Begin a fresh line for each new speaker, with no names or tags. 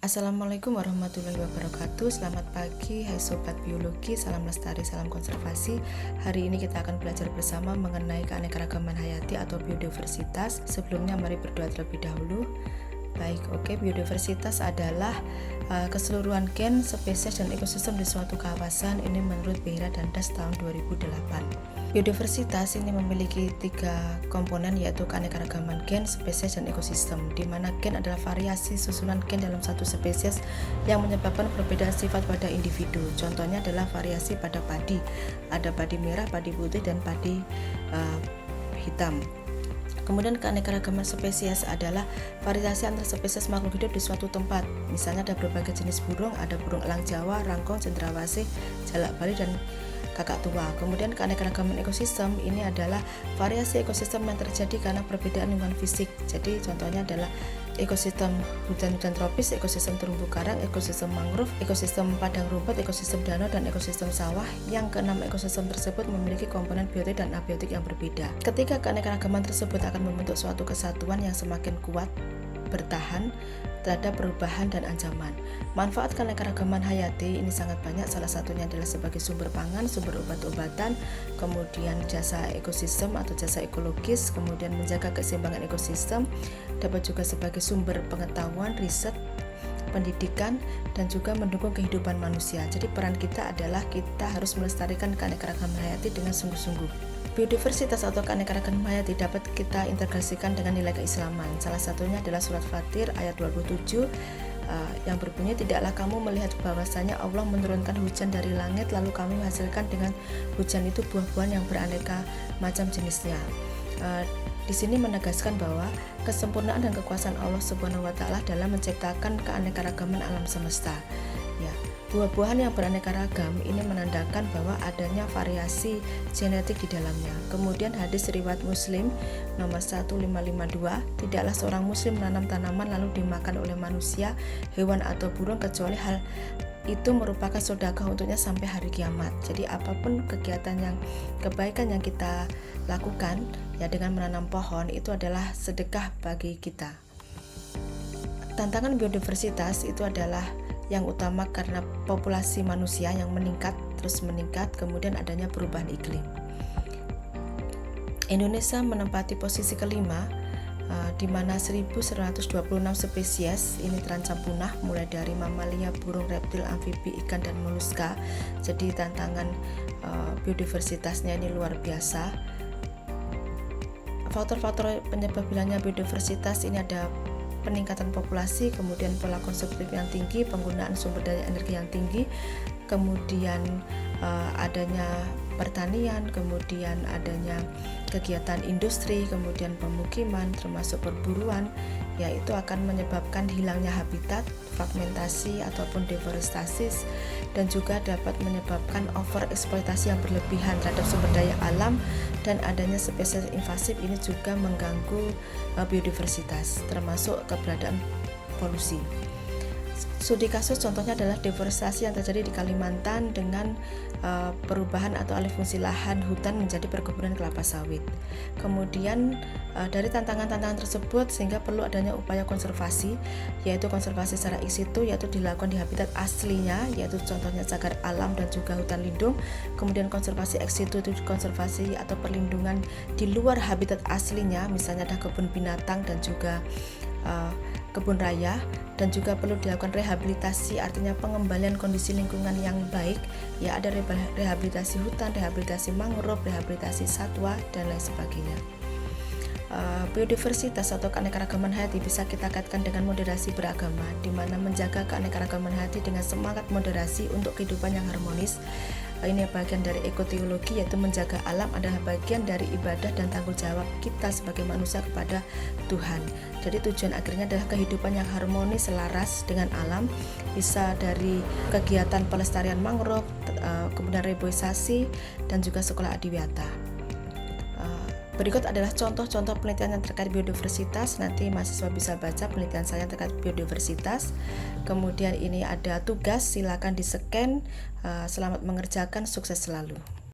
Assalamualaikum warahmatullahi wabarakatuh. Selamat pagi, hai sobat biologi, salam lestari, salam konservasi. Hari ini kita akan belajar bersama mengenai keanekaragaman hayati atau biodiversitas. Sebelumnya mari berdoa terlebih dahulu. Baik, biodiversitas adalah keseluruhan gen, spesies, dan ekosistem di suatu kawasan. Ini menurut Behra dan Das tahun 2008. Biodiversitas ini memiliki 3 komponen, yaitu keanekaragaman gen, spesies, dan ekosistem, di mana gen adalah variasi susunan gen dalam satu spesies yang menyebabkan perbedaan sifat pada individu. Contohnya adalah variasi pada padi, ada padi merah, padi putih, dan padi hitam. Kemudian keanekaragaman spesies adalah variasi antar spesies makhluk hidup di suatu tempat. Misalnya ada berbagai jenis burung, ada burung elang Jawa, rangkong, cendrawasih, jalak bali, dan kakak tua. Kemudian keanekaragaman ekosistem ini adalah variasi ekosistem yang terjadi karena perbedaan lingkungan fisik. Jadi contohnya adalah ekosistem hutan-hujan tropis, ekosistem terumbu karang, ekosistem mangrove, ekosistem padang rumput, ekosistem danau, dan ekosistem sawah. Yang keenam ekosistem tersebut memiliki komponen biotik dan abiotik yang berbeda. Ketika keanekaragaman tersebut akan membentuk suatu kesatuan yang semakin kuat, bertahan terhadap perubahan dan ancaman. Manfaat keanekaragaman hayati ini sangat banyak, salah satunya adalah sebagai sumber pangan, sumber obat-obatan, kemudian jasa ekosistem atau jasa ekologis, kemudian menjaga keseimbangan ekosistem, dapat juga sebagai sumber pengetahuan, riset, pendidikan, dan juga mendukung kehidupan manusia. Jadi peran kita adalah kita harus melestarikan keanekaragaman hayati dengan sungguh-sungguh. Biodiversitas atau keanekaragaman hayati dapat kita integrasikan dengan nilai keislaman. Salah satunya adalah surat Fatir ayat 27 yang berbunyi, tidaklah kamu melihat bahwasanya Allah menurunkan hujan dari langit lalu kami menghasilkan dengan hujan itu buah-buahan yang beraneka macam jenisnya. Di sini menegaskan bahwa kesempurnaan dan kekuasaan Allah Subhanahu wa taala dalam menciptakan keanekaragaman alam semesta. Ya, buah-buahan yang beraneka ragam ini menandakan bahwa adanya variasi genetik di dalamnya. Kemudian hadis riwayat Muslim nomor 1552, tidaklah seorang muslim menanam tanaman lalu dimakan oleh manusia, hewan atau burung kecuali hal itu merupakan sedekah untuknya sampai hari kiamat. Jadi apapun kegiatan yang kebaikan yang kita lakukan ya dengan menanam pohon itu adalah sedekah bagi kita. Tantangan biodiversitas itu adalah yang utama karena populasi manusia yang terus meningkat, kemudian adanya perubahan iklim. Indonesia menempati posisi kelima, di mana 1126 spesies ini terancam punah, mulai dari mamalia, burung, reptil, amfibi, ikan, dan moluska. Jadi tantangan biodiversitasnya ini luar biasa. Faktor-faktor penyebab hilangnya biodiversitas ini ada peningkatan populasi, kemudian pola konsumtif yang tinggi, penggunaan sumber daya energi yang tinggi, kemudian adanya pertanian, kemudian adanya kegiatan industri, kemudian pemukiman, termasuk perburuan, yaitu akan menyebabkan hilangnya habitat, fragmentasi ataupun deforestasi, dan juga dapat menyebabkan overeksploitasi yang berlebihan terhadap sumber daya alam, dan adanya spesies invasif ini juga mengganggu biodiversitas, termasuk keberadaan polusi. Studi kasus contohnya adalah deforestasi yang terjadi di Kalimantan dengan perubahan atau alih fungsi lahan hutan menjadi perkebunan kelapa sawit. Kemudian dari tantangan-tantangan tersebut sehingga perlu adanya upaya konservasi, yaitu konservasi secara in situ, yaitu dilakukan di habitat aslinya, yaitu contohnya cagar alam dan juga hutan lindung. Kemudian konservasi ex situ itu konservasi atau perlindungan di luar habitat aslinya, misalnya ada kebun binatang dan juga kebun raya, dan juga perlu dilakukan rehabilitasi, artinya pengembalian kondisi lingkungan yang baik, ya ada rehabilitasi hutan, rehabilitasi mangrove, rehabilitasi satwa, dan lain sebagainya. Biodiversitas atau keanekaragaman hayati bisa kita kaitkan dengan moderasi beragama, di mana menjaga keanekaragaman hayati dengan semangat moderasi untuk kehidupan yang harmonis. Ini bagian dari ekoteologi, yaitu menjaga alam adalah bagian dari ibadah dan tanggung jawab kita sebagai manusia kepada Tuhan. Jadi tujuan akhirnya adalah kehidupan yang harmonis, selaras dengan alam, bisa dari kegiatan pelestarian mangrove, kemudian reboisasi, dan juga sekolah adiwiyata. Berikut adalah contoh-contoh penelitian yang terkait biodiversitas. Nanti mahasiswa bisa baca penelitian saya terkait biodiversitas. Kemudian ini ada tugas, silakan di-scan. Selamat mengerjakan, sukses selalu.